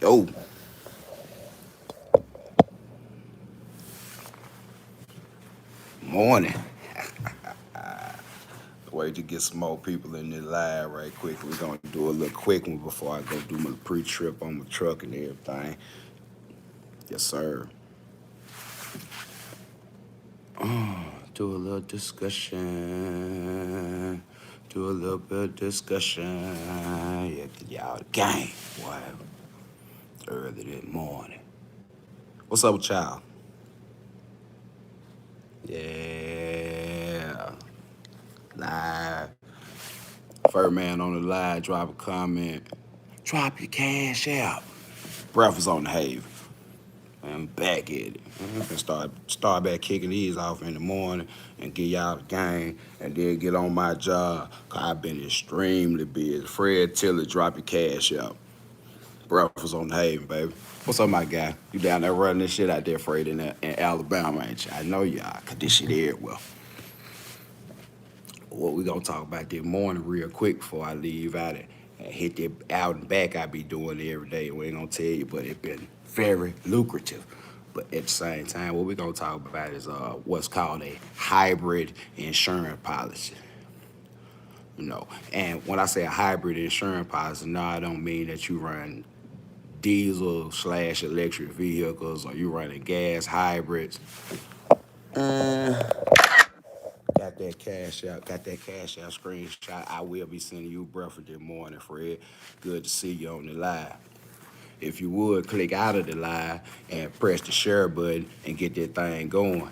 Yo, morning. Wait to get some more people in this live right quick. We're gonna do a little quick one before I go do my pre-trip on my truck and everything. Yes, sir. Do a little discussion. Do a little bit of discussion. Yeah, get y'all the game, boy. Early this morning. What's up with y'all? Yeah. Live. First man on the live, drop a comment. Drop your cash out. Breakfast on the Haven. I'm back at it. And start back kicking these off in the morning and get y'all the game and then get on my job. Cause I've been extremely busy. Fred Tiller, drop your cash out. Breakfast on the Haven, baby. What's up, my guy? You down there running this shit out there, Fred, in Alabama, ain't you? I know y'all, cause this shit everywhere. What we gonna talk about this morning real quick before I leave out and hit that out and back I be doing every day. We ain't gonna tell you, but it been very lucrative. But at the same time, what we gonna talk about is what's called a hybrid insurance policy. And when I say a hybrid insurance policy, no, I don't mean that you run diesel slash electric vehicles or you running gas hybrids. Got that cash out screenshot. I will be sending you breakfast this morning, Fred. Good to see you on the live. If you would, click out of the live and press the share button and get that thing going.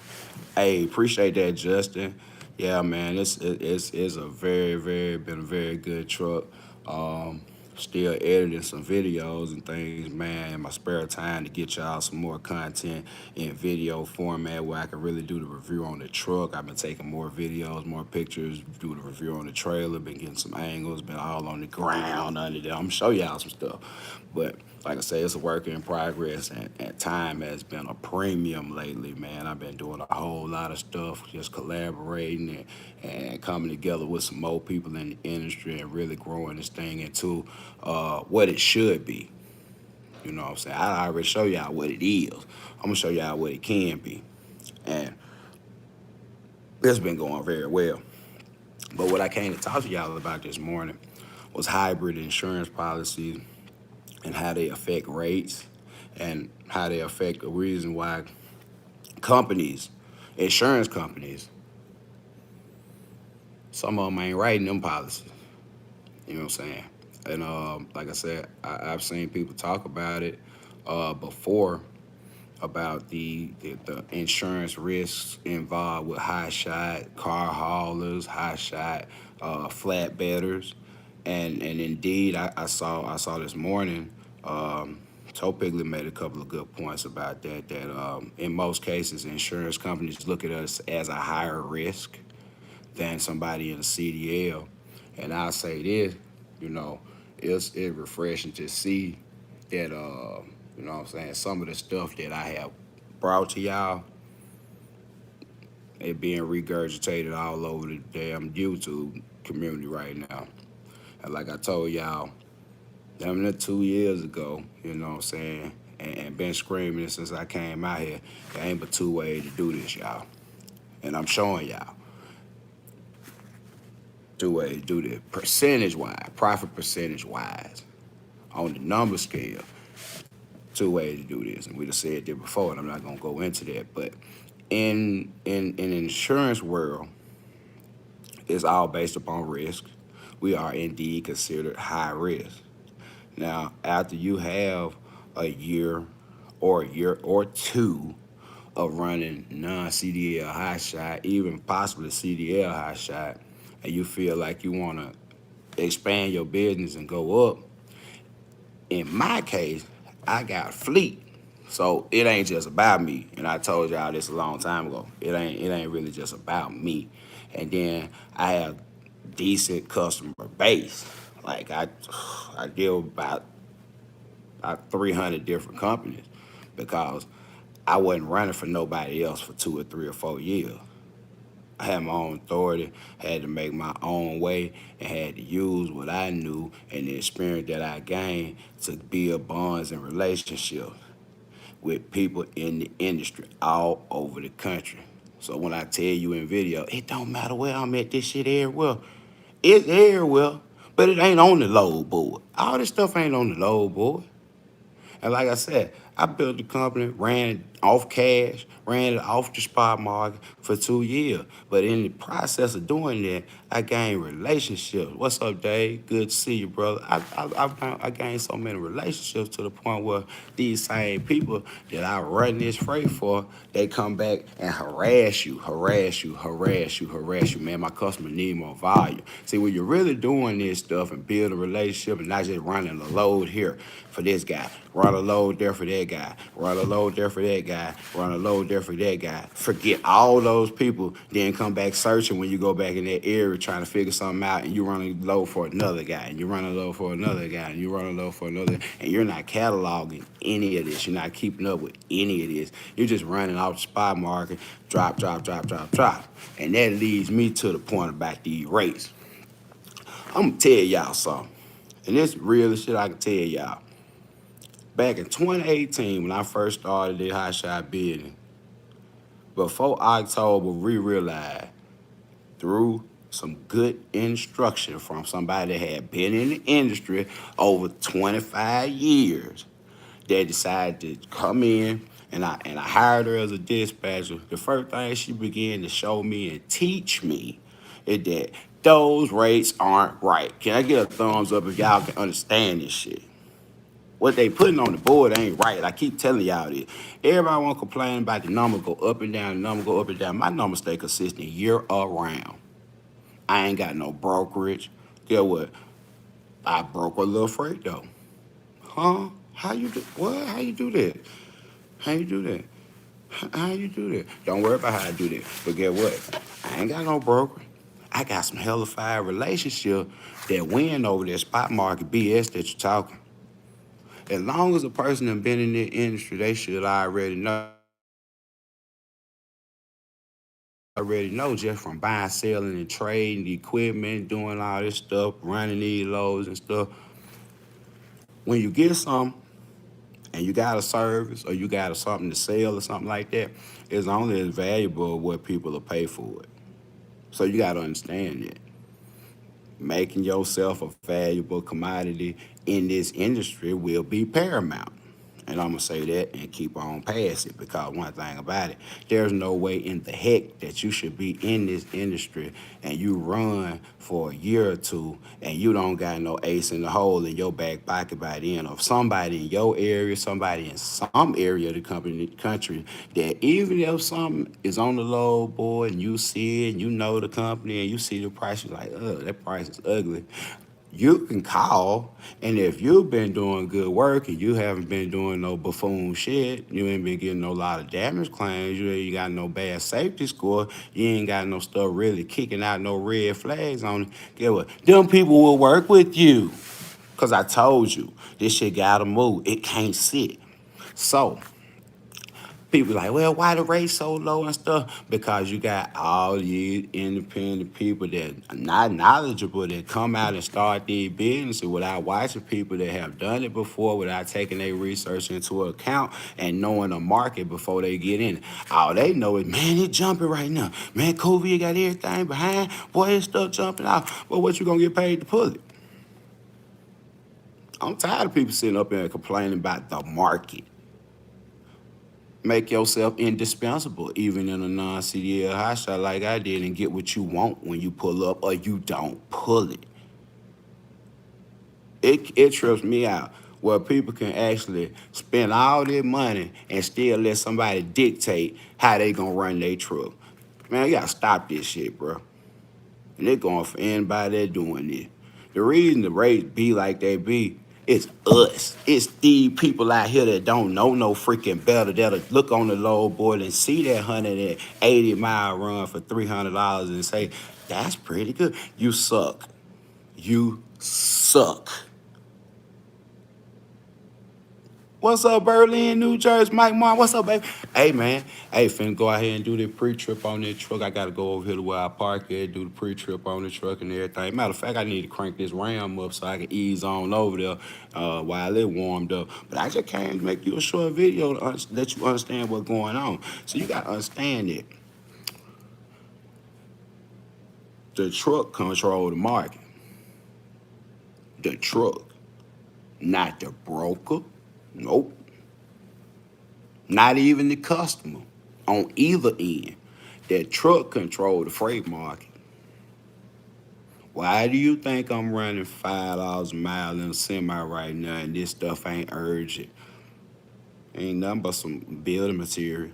Hey, appreciate that, Justin. Yeah, man, it's a been a very good truck. Um, Still editing some videos and things, man, in my spare time to get y'all some more content in video format where I can really do the review on the truck. I've been taking more videos, more pictures, do the review on the trailer, been getting some angles, been all on the ground under there. I'm gonna show y'all some stuff. But like I say, it's a work in progress, and time has been a premium lately, man. I've been doing a whole lot of stuff, just collaborating and coming together with some more people in the industry and really growing this thing into what it should be. You know what I'm saying? I already show y'all what it is. I'm gonna show y'all what it can be. And it's been going very well. But what I came to talk to y'all about this morning was hybrid insurance policies and how they affect rates and how they affect the reason why companies, insurance companies, some of them ain't writing them policies. You know what I'm saying? And like I said, I've seen people talk about it before about the insurance risks involved with high shot car haulers, high shot flatbedders, and indeed I saw this morning. Toe Pigley made a couple of good points about that. In most cases, insurance companies look at us as a higher risk than somebody in a CDL. And I'll say this, you know, it's refreshing to see that you know what I'm saying, some of the stuff that I have brought to y'all, it being regurgitated all over the damn YouTube community right now. And like I told y'all, damn near 2 years ago, you know what I'm saying, and been screaming since I came out here, there ain't but two ways to do this, y'all. And I'm showing y'all two ways to do this. Percentage wise, profit percentage wise, on the number scale, two ways to do this. And we just said that before, and I'm not gonna go into that. But in insurance world, it's all based upon risk. We are indeed considered high risk. Now, after you have a year or two of running non CDL high shot, even possibly CDL high shot, and you feel like you want to expand your business and go up, in my case, I got a fleet. So it ain't just about me. And I told y'all this a long time ago. It ain't really just about me. And then I have decent customer base. Like I deal with about 300 different companies because I wasn't running for nobody else for 2 or 3 or 4 years. I had my own authority, had to make my own way, and had to use what I knew and the experience that I gained to build bonds and relationships with people in the industry all over the country. So when I tell you in video, it don't matter where I'm at, this shit everywhere. It's everywhere, but it ain't on the load board. All this stuff ain't on the load board. And like I said, I built the company, ran it off cash, ran it off the spot market for 2 years. But in the process of doing that, I gained relationships. What's up, Dave? Good to see you, brother. I gained so many relationships to the point where these same people that I run this freight for, they come back and harass you, harass you, harass you, harass you. Man, my customer need more volume. See, when you're really doing this stuff and build a relationship and not just running a load here for this guy, run a load there for that guy, run a load there for that guy, run a load there for that guy. Forget all those people, then come back searching when you go back in that area trying to figure something out, and you run a load for another guy, and you run a load for another guy, and you run a load for another, and you're not cataloging any of this. You're not keeping up with any of this. You're just running off the spot market, drop, drop, drop, drop, drop. And that leads me to the point about these rates. I'm gonna tell y'all something, and this real shit I can tell y'all. Back in 2018, when I first started this hot shot business, before October, we realized through some good instruction from somebody that had been in the industry over 25 years, that decided to come in, and I hired her as a dispatcher. The first thing she began to show me and teach me is that those rates aren't right. Can I get a thumbs up if y'all can understand this shit? What they putting on the board ain't right. I keep telling y'all this. Everybody want to complain about the number go up and down, the number go up and down. My number stay consistent year around. I ain't got no brokerage. Get what? I broke a little freight though. Huh? How you do? What? How you do that? How you do that? How you do that? Don't worry about how I do that. But get what? I ain't got no broker. I got some hellified relationship that win over that spot market BS that you're talking. As long as a person has been in the industry, they should already know. Already know just from buying, selling, and trading the equipment, doing all this stuff, running these loads and stuff. When you get something and you got a service or you got something to sell or something like that, it's only as valuable as what people will pay for it. So you got to understand that. Making yourself a valuable commodity in this industry will be paramount. And I'm going to say that and keep on past it, because one thing about it, there's no way in the heck that you should be in this industry and you run for a year or two and you don't got no ace in the hole in your back pocket by the end. Of somebody in your area, somebody in some area of the country, that even if something is on the low board and you see it and you know the company and you see the price, you're like, that price is ugly. You can call, and if you've been doing good work and you haven't been doing no buffoon shit, you ain't been getting no lot of damage claims, you ain't got no bad safety score, you ain't got no stuff really kicking out no red flags on it, get what? Them people will work with you. Because I told you, this shit gotta move. It can't sit. So, people like, well, why the rate so low and stuff? Because you got all these independent people that are not knowledgeable that come out and start these businesses without watching people that have done it before, without taking their research into account and knowing the market before they get in it. All they know is, man, it's jumping right now. Man, COVID got everything behind. Boy, it's stuff jumping out. But what you gonna get paid to pull it? I'm tired of people sitting up there complaining about the market. Make yourself indispensable, even in a non CDL high shot like I did, and get what you want when you pull up, or you don't pull it. It trips me out where people can actually spend all their money and still let somebody dictate how they gonna run their truck. Man, you gotta stop this shit, bro. And they're going for anybody that doing this. The reason the rates be like they be, it's us. It's these people out here that don't know no freaking better, that'll look on the low board and see that 180-mile run for $300 and say, that's pretty good. You suck. You suck. What's up, Berlin, New Jersey? Mike Martin, what's up, baby? Hey, man. Hey, finna go ahead and do the pre-trip on that truck. I gotta go over here to where I park at, do the pre-trip on the truck and everything. Matter of fact, I need to crank this Ram up so I can ease on over there while it warmed up. But I just came to make you a short video to let you understand what's going on. So you gotta understand it. The truck control the market. The truck, not the broker. Nope. Not even the customer on either end. That truck control the freight market. Why do you think I'm running $5 a mile in a semi right now and this stuff ain't urgent? Ain't nothing but some building material.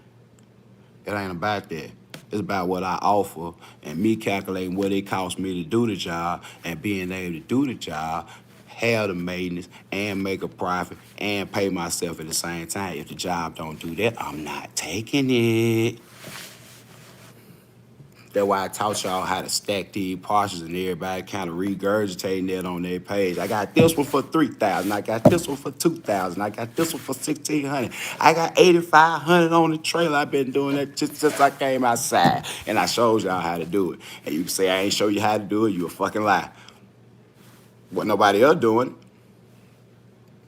It ain't about that. It's about what I offer and me calculating what it costs me to do the job and being able to do the job, have the maintenance, and make a profit and pay myself at the same time. If the job don't do that, I'm not taking it. That's why I taught y'all how to stack these parcels and everybody kind of regurgitating that on their page. I got this one for $3,000. I got this one for $2,000. I got this one for $1,600. I got $8,500 on the trailer. I've been doing that just since I came outside. And I showed y'all how to do it. And you can say I ain't show you how to do it, you a fucking lie. Wasn't nobody else doing it.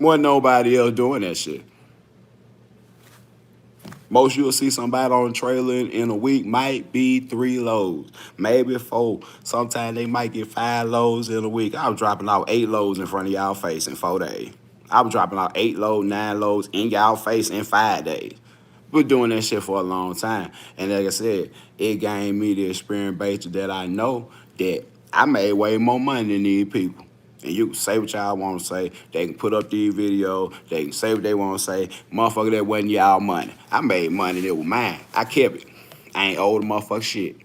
Wasn't nobody else doing that shit. Most you'll see somebody on a trailer in a week might be 3 loads, maybe 4. Sometimes they might get 5 loads in a week. I was dropping out 8 loads in front of y'all face in 4 days. I was dropping out 8 loads, 9 loads in y'all face in 5 days. Been doing that shit for a long time. And like I said, it gained me the experience base that I know that I made way more money than these people. And you can say what y'all want to say. They can put up these videos. They can say what they want to say. Motherfucker, that wasn't y'all money. I made money that was mine. I kept it. I ain't owed a motherfucker shit.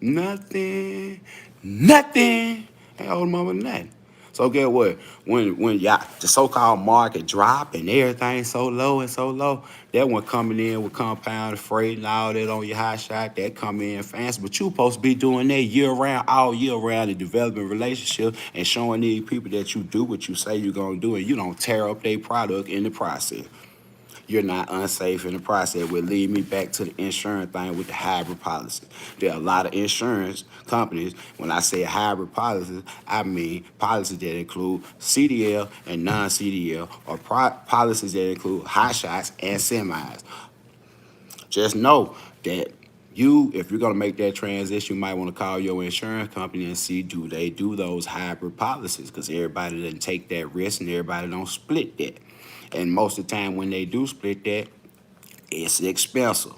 Nothing. Nothing. I ain't owed a motherfucker nothing. So get what? When y'all the so-called market drop and everything so low and so low, that one coming in with compound freight and all that on your hot shot, that come in fast. But you supposed to be doing that year round, all year round, and developing relationships and showing these people that you do what you say you're gonna do and you don't tear up their product in the process. You're not unsafe in the process. Will lead me back to the insurance thing with the hybrid policy. There are a lot of insurance companies. When I say hybrid policies, I mean policies that include CDL and non CDL, or policies that include high shots and semis. Just know that if you're gonna make that transition, you might want to call your insurance company and see do they do those hybrid policies, because everybody doesn't take that risk and everybody don't split that. And most of the time when they do split that, it's expensive.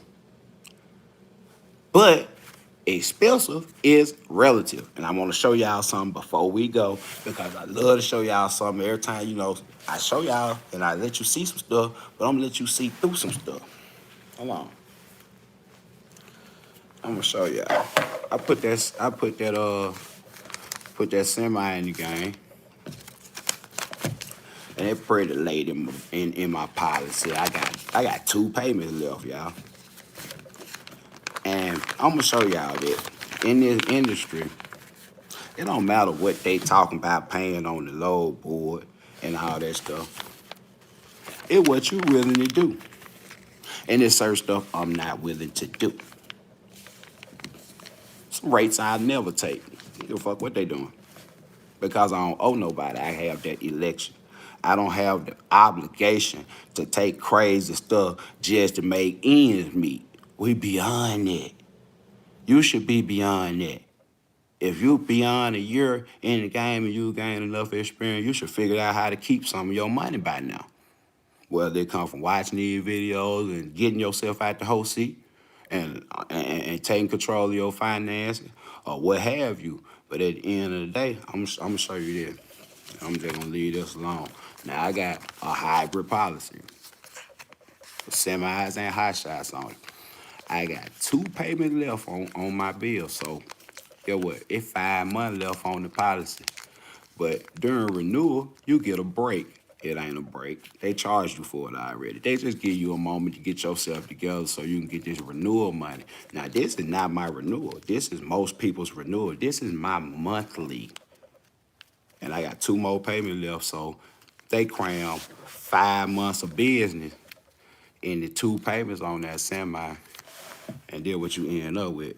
But expensive is relative. And I want to show y'all something before we go, because I love to show y'all something every time, I show y'all and I let you see some stuff, but I'm gonna let you see through some stuff. Hold on. I'm gonna show y'all. Put that semi in the game. And it pretty late in my policy. I got 2 payments left, y'all. And I'm gonna show y'all that in this industry, it don't matter what they talking about paying on the load board and all that stuff. It's what you willing to do. And there's certain stuff I'm not willing to do. Some rates I'll never take. Give a fuck what they doing. Because I don't owe nobody. I have that election. I don't have the obligation to take crazy stuff just to make ends meet. We beyond that. You should be beyond that. If you beyond a year in the game and you gain enough experience, you should figure out how to keep some of your money by now. Whether it come from watching these videos and getting yourself out the whole seat and taking control of your finances or what have you. But at the end of the day, I'm gonna show you this. I'm just gonna leave this alone. Now I got a hybrid policy. Semis and hot shots on it. I got 2 payments left on my bill. So get what? It's 5 months left on the policy. But during renewal, you get a break. It ain't a break. They charged you for it already. They just give you a moment to get yourself together so you can get this renewal money. Now, this is not my renewal. This is most people's renewal. This is my monthly. And I got 2 more payments left, so they cram 5 months of business into 2 payments on that semi, and then what you end up with.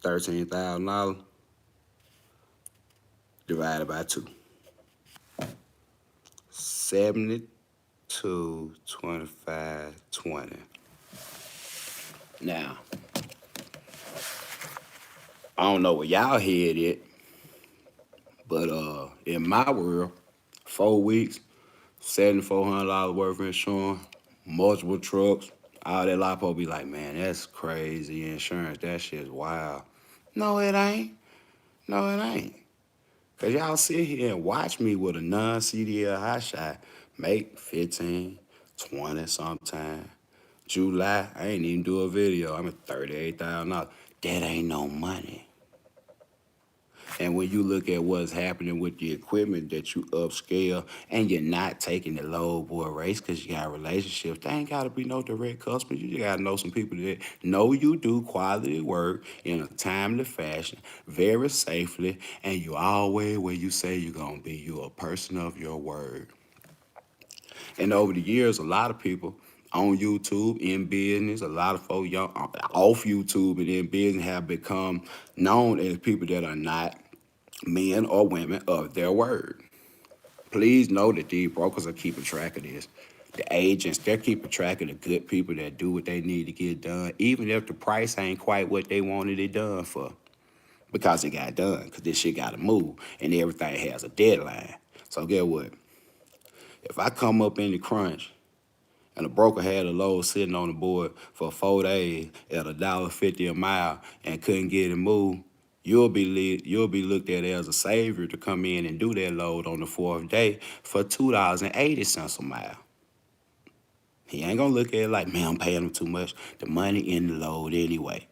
$13,000 divided by 2. 72, 25, 20. Now, I don't know where y'all head at, but in my world, 4 weeks, $7,400 worth of insurance, multiple trucks, all that LIPO be like, man, that's crazy insurance. That shit's wild. No, it ain't. No, it ain't. Cause y'all sit here and watch me with a non CDL high shot make 15, 20 sometime. July, I ain't even do a video. I'm at $38,000. That ain't no money. And when you look at what's happening with the equipment that you upscale and you're not taking the Lowboy race because you got relationships, they ain't got to be no direct customers. You just got to know some people that know you do quality work in a timely fashion, very safely, and you always where you say you're going to be. You're a person of your word. And over the years, a lot of people on YouTube, in business, a lot of folks young, off YouTube and in business have become known as people that are not men or women of their word. Please know that these brokers are keeping track of this. The agents, they're keeping track of the good people that do what they need to get done, even if the price ain't quite what they wanted it done for. Because it got done, because this shit got to move, and everything has a deadline. So get what? If I come up in the crunch and a broker had a load sitting on the board for 4 days at $1.50 a mile and couldn't get it moved, you'll be looked at as a savior to come in and do that load on the 4th day for $2.80 a mile. He ain't gonna look at it like, man, I'm paying him too much. The money in the load anyway.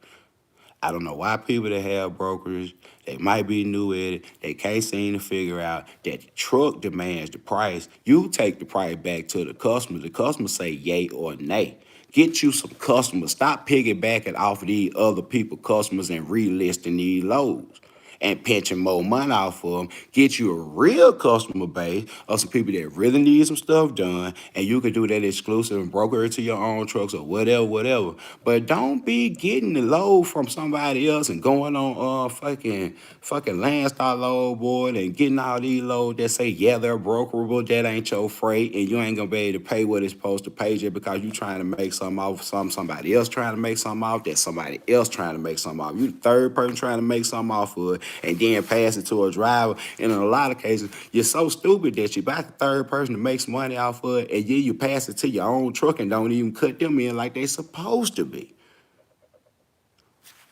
I don't know why people that have brokers, they might be new at it, they can't seem to figure out that the truck demands the price. You take the price back to the customer. The customer say yay or nay. Get you some customers. Stop piggybacking off of these other people customers and relisting these loads and pinching more money off of them. Get you a real customer base of some people that really need some stuff done, and you can do that exclusive and broker it to your own trucks or whatever. But don't be getting the load from somebody else and going on fucking Landstar Lowboy and getting all these loads that say, yeah, they're brokerable, that ain't your freight, and you ain't gonna be able to pay what it's supposed to pay just because you trying to make something off somebody else trying to make something off that somebody else trying to make something off. You the third person trying to make something off of it and then pass it to a driver. And in a lot of cases, you're so stupid that you're about the third person to make some money off of it, and then you pass it to your own truck and don't even cut them in like they supposed to be.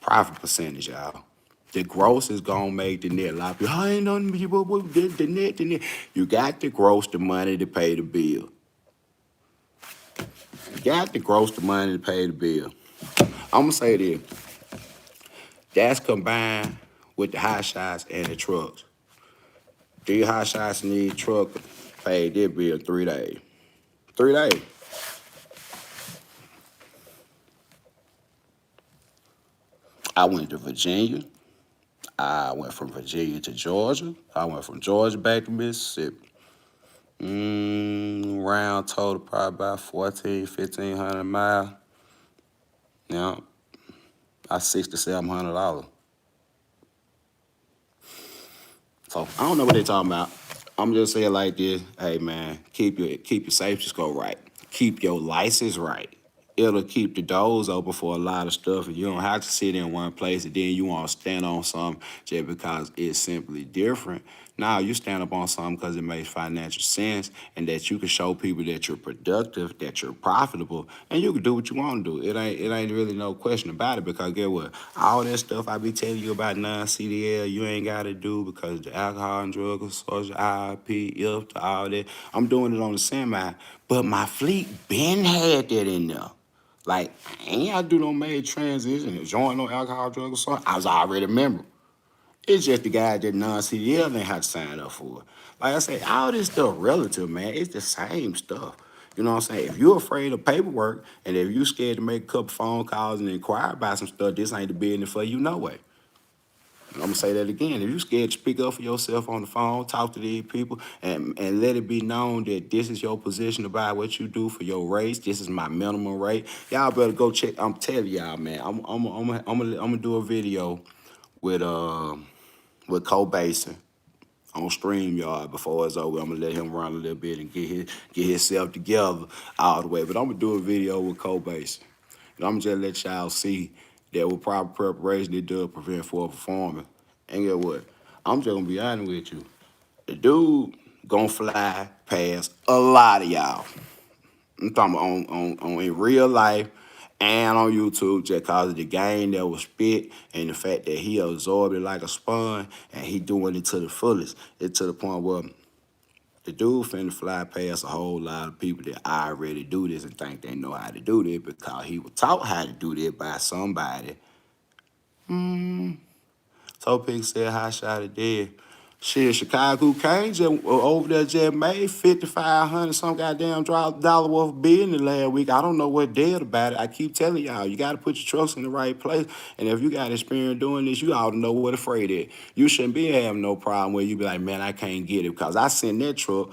Profit percentage, y'all. The gross is gonna make the net. A lot of people, I ain't on the net. You got to gross the money to pay the bill. You got to gross the money to pay the bill. I'm gonna say this. That's combined with the high shots and the trucks. These high shots and these trucks paid their bill 3 days. 3 days. I went to Virginia. I went from Virginia to Georgia. I went from Georgia back to Mississippi. Round total probably about 1,500 miles. You know, that's $600 to $700. So I don't know what they're talking about. I'm just saying like this. Hey man, keep your safety score right. Keep your license right. It'll keep the doors open for a lot of stuff, and you don't have to sit in one place and then you want to stand on something just because it's simply different. Now you stand up on something because it makes financial sense and that you can show people that you're productive, that you're profitable, and you can do what you want to do. It ain't really no question about it, because get what? All that stuff I be telling you about non CDL, you ain't got to do because the alcohol and drug social IRP, IFT, all that. I'm doing it on the semi, but my fleet been had that in there. Like, I ain't got to do no major transition and join no alcohol, drug, or something. I was already a member. It's just the guy that non-CDL didn't have to sign up for it. Like I said, all this stuff relative, man. It's the same stuff. You know what I'm saying? If you're afraid of paperwork and if you're scared to make a couple phone calls and inquire about some stuff, this ain't the business for you no way. I'm gonna say that again. If you're scared to speak up for yourself on the phone, talk to these people, and let it be known that this is your position about what you do for your race. This is my minimum rate. Y'all better go check. I'm telling y'all, man. I'm gonna do a video with Cole Basin on StreamYard before it's over. I'm gonna let him run a little bit and get himself together all the way. But I'm gonna do a video with Cole Basin. And I'm just let y'all see that with proper preparation, it does prevent for performing. And get what? I'm just gonna be honest with you. The dude gonna fly past a lot of y'all. I'm talking about on in real life and on YouTube just cause of the game that was spit and the fact that he absorbed it like a sponge and he doing it to the fullest. It to the point where the dude finna fly past a whole lot of people that already do this and think they know how to do this because he was taught how to do this by somebody. Topix said hot shot it dead. Shit, Chicago Kane just over there just made 5,500 some goddamn dollar worth of business last week. I don't know what dead about it. I keep telling y'all, you got to put your trust in the right place. And if you got experience doing this, you ought to know what afraid is. You shouldn't be having no problem where you be like, man, I can't get it because I send that truck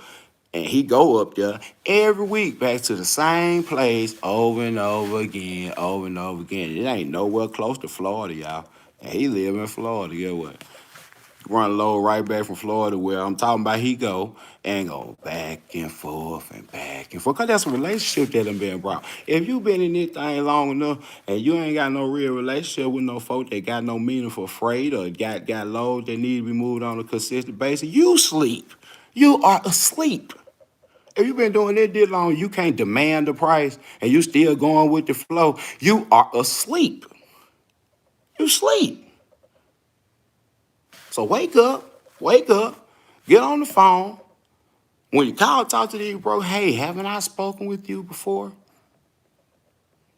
and he go up there every week back to the same place over and over again, over and over again. It ain't nowhere close to Florida, y'all. And he live in Florida, get what? Run low right back from Florida where I'm talking about he go back and forth and back and forth. Cause that's a relationship that done been brought. If you been in this thing long enough and you ain't got no real relationship with no folk that got no meaningful freight or got loads that need to be moved on a consistent basis, you sleep. You are asleep. If you've been doing this long, you can't demand the price and you still going with the flow, you are asleep. You sleep. So wake up, get on the phone. When you call, talk to these bro, hey, haven't I spoken with you before?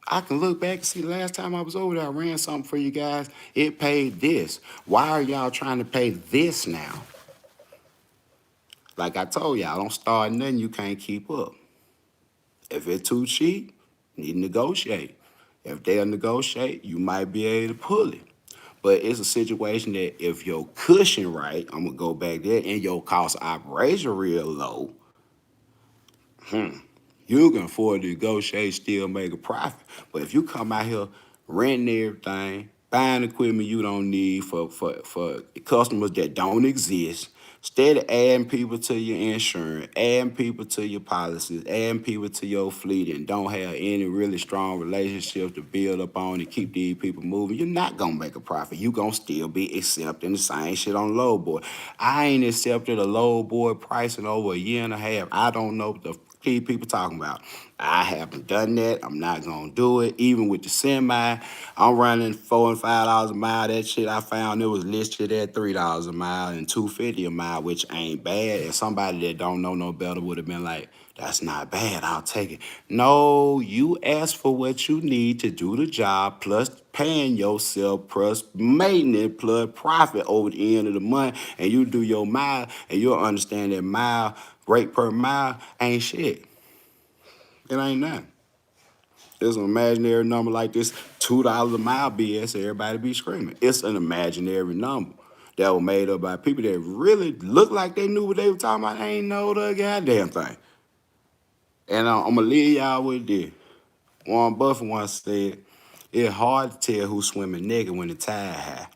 I can look back and see the last time I was over there, I ran something for you guys. It paid this. Why are y'all trying to pay this now? Like I told y'all, don't start nothing you can't keep up. If it's too cheap, you need to negotiate. If they'll negotiate, you might be able to pull it. But it's a situation that if your cushion right, I'm gonna go back there, and your cost of operation real low, you can afford to negotiate, still make a profit. But if you come out here renting everything, buying equipment you don't need for customers that don't exist, instead of adding people to your insurance, adding people to your policies, adding people to your fleet, and don't have any really strong relationships to build up on and keep these people moving, you're not gonna make a profit. You gonna still be accepting the same shit on Lowboy. I ain't accepted a Lowboy price in over a year and a half. I don't know what the people talking about. I haven't done that. I'm not gonna do it. Even with the semi, I'm running $4 and $5 a mile. That shit I found it was listed at $3 a mile and $2.50 a mile, which ain't bad. And somebody that don't know no better would have been like, that's not bad, I'll take it. No, you ask for what you need to do the job, plus paying yourself, plus maintenance, plus profit over the end of the month, and you do your mile, and you'll understand that mile, rate per mile, ain't shit. It ain't nothing. There's an imaginary number like this, $2 a mile BS, everybody be screaming. It's an imaginary number that was made up by people that really looked like they knew what they were talking about. They ain't know the goddamn thing. And I'm gonna leave y'all with this. Warren Buffett once said, it's hard to tell who's swimming naked when the tide high.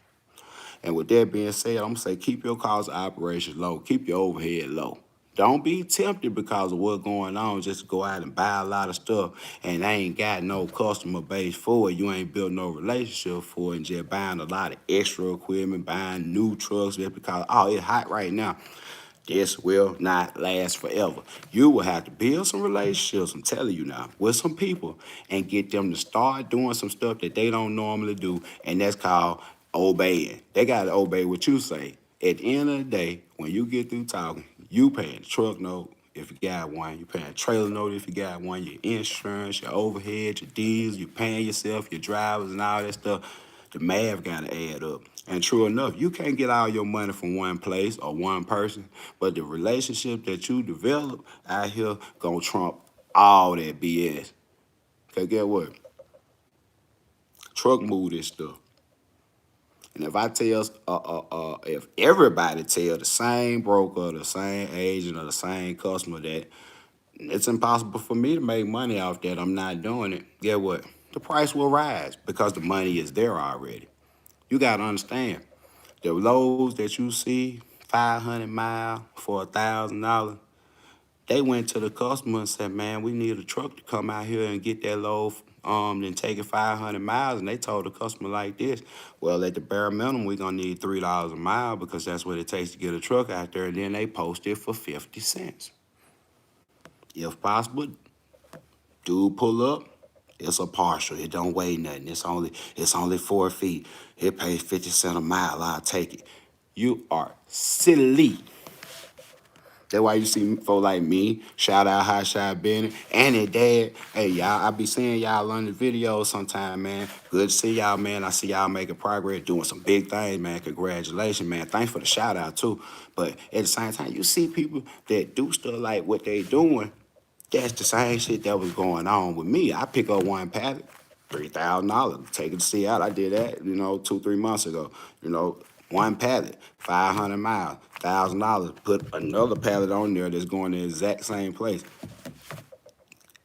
And with that being said, I'm gonna say keep your cost of operations low, keep your overhead low. Don't be tempted because of what's going on just to go out and buy a lot of stuff and they ain't got no customer base for it. You ain't built no relationship for it and just buying a lot of extra equipment, buying new trucks just because, oh, it's hot right now. This will not last forever. You will have to build some relationships, I'm telling you now, with some people and get them to start doing some stuff that they don't normally do, and that's called obeying. They got to obey what you say. At the end of the day, when you get through talking, you paying the truck note if you got one, you paying a trailer note if you got one, your insurance, your overhead, your deals, you paying yourself, your drivers and all that stuff. The math got to add up. And true enough, you can't get all your money from one place or one person, but the relationship that you develop out here gonna trump all that BS. Cause get what? Truck move this stuff. And if I tell, if everybody tell the same broker, the same agent, or the same customer that it's impossible for me to make money off that, I'm not doing it, get what? The price will rise because the money is there already. You got to understand, the loads that you see, 500 miles for $1,000, they went to the customer and said, man, we need a truck to come out here and get that load, and take it 500 miles. And they told the customer like this, well, at the bare minimum, we're going to need $3 a mile because that's what it takes to get a truck out there. And then they post it for 50 cents. If possible, dude pull up, it's a partial. It don't weigh nothing. It's only 4 feet. It pays 50 cents a mile. I'll take it. You are silly. That's why you see folks like me, shout out Hot Shot Bennett, and their dad. Hey, y'all, I be seeing y'all on the videos sometime, man. Good to see y'all, man. I see y'all making progress, doing some big things, man. Congratulations, man. Thanks for the shout out, too. But at the same time, you see people that do stuff like what they doing. That's the same shit that was going on with me. I pick up one pallet, $3,000, take it to Seattle. I did that, 2-3 months ago. One pallet, 500 miles, $1,000. Put another pallet on there that's going to the exact same place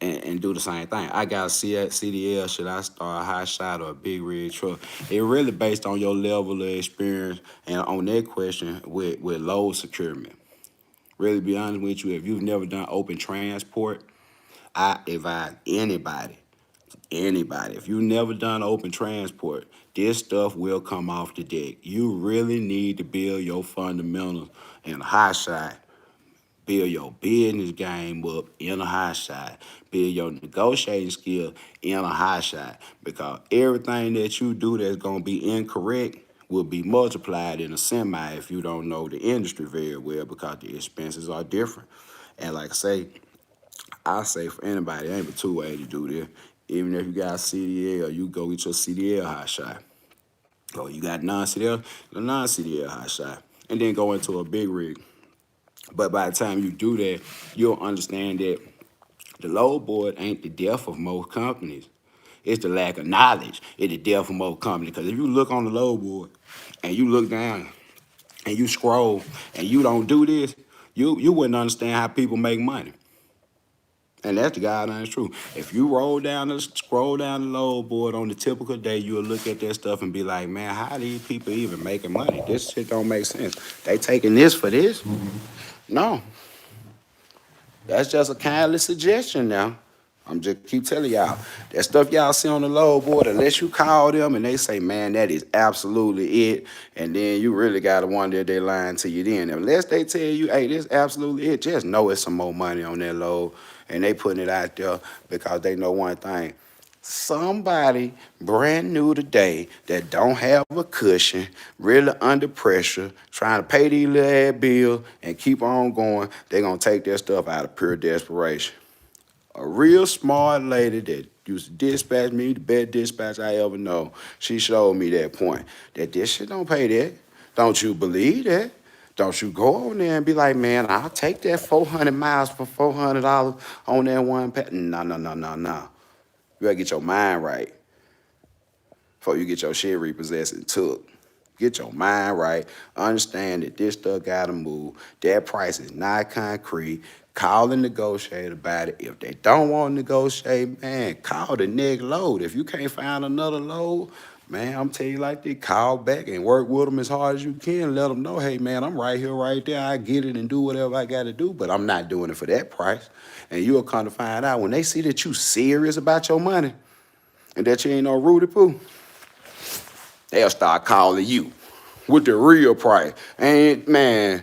and do the same thing. I got a CDL, should I start a high shot or a big rig truck? It really based on your level of experience and on that question with load securement. Really be honest with you, if you've never done open transport, I advise anybody, if you've never done open transport, this stuff will come off the deck. You really need to build your fundamentals in a high shot, build your business game up in a high shot, build your negotiating skill in a high shot, because everything that you do that's going to be incorrect will be multiplied in a semi if you don't know the industry very well, because the expenses are different. And like I say for anybody, there ain't but two ways to do this. Even if you got CDL, you go get your CDL high shot. Or you got non-CDL, the non-CDL high shot. And then go into a big rig. But by the time you do that, you'll understand that the load board ain't the death of most companies. It's the lack of knowledge. It's the death of most companies. Because if you look on the load board and you look down and you scroll and you don't do this, you wouldn't understand how people make money. And that's the God-honest truth. If you scroll down the load board on the typical day, you'll look at that stuff and be like, man, how these people even making money? This shit don't make sense. They taking this for this? No. That's just a kindly suggestion now. I'm just keep telling y'all, that stuff y'all see on the load board, unless you call them and they say, man, that is absolutely it, and then you really got to wonder if they lying to you then. Unless they tell you, hey, this is absolutely it, just know it's some more money on that load, and they putting it out there because they know one thing. Somebody brand new today that don't have a cushion, really under pressure, trying to pay these little ass bills and keep on going, they're going to take that stuff out of pure desperation. A real smart lady that used to dispatch me, the best dispatch I ever know, she showed me that point, that this shit don't pay that. Don't you believe that? Don't you go on there and be like, man, I'll take that 400 miles for $400 on that one pack. No. You gotta get your mind right before you get your shit repossessed and took. Get your mind right. Understand that this stuff gotta move. That price is not concrete. Call and negotiate about it. If they don't want to negotiate, man, call the next load. If you can't find another load, man, I'm telling you like this, call back and work with them as hard as you can. Let them know, hey, man, I'm right here, right there. I get it and do whatever I got to do, but I'm not doing it for that price. And you'll come to find out when they see that you serious about your money and that you ain't no Rudy Poo, they'll start calling you with the real price. And, man,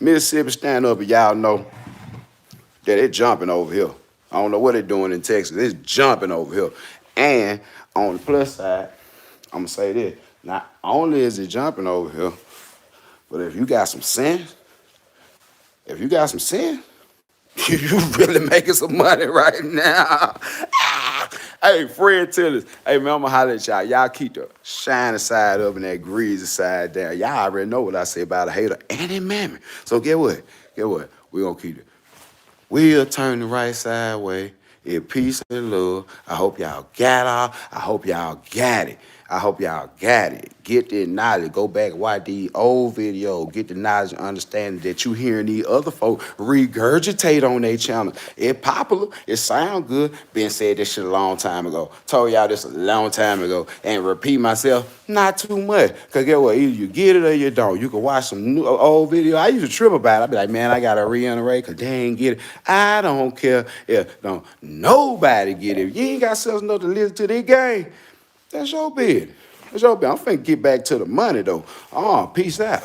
Mississippi stand up and y'all know that they're jumping over here. I don't know what they're doing in Texas. It's jumping over here. And on the plus side, I'm going to say this. Not only is it jumping over here, but if you got some sense, you really making some money right now. Hey, Fred Tillers. Hey, man, I'm going to holler at y'all. Y'all keep the shiny side up and that greasy side down. Y'all already know what I say about a hater and a mammy. So get what? We're going to keep it We'll turn the right sideways. In peace and love. I hope y'all got all. I hope y'all got it. I hope y'all got it. Get the knowledge. Go back, watch the old video. Get the knowledge and understanding that you hearing these other folks regurgitate on their channel. It popular. It sound good. Been said this shit a long time ago. Told y'all this a long time ago. And repeat myself, not too much. Because guess what? Either you get it or you don't. You can watch some new old video. I used to trip about it. I be like, man, I got to reiterate because they ain't get it. I don't care if don't nobody get it. If you ain't got sense enough to listen to this game, that's your business. That's your business. I'm finna get back to the money, though. Peace out.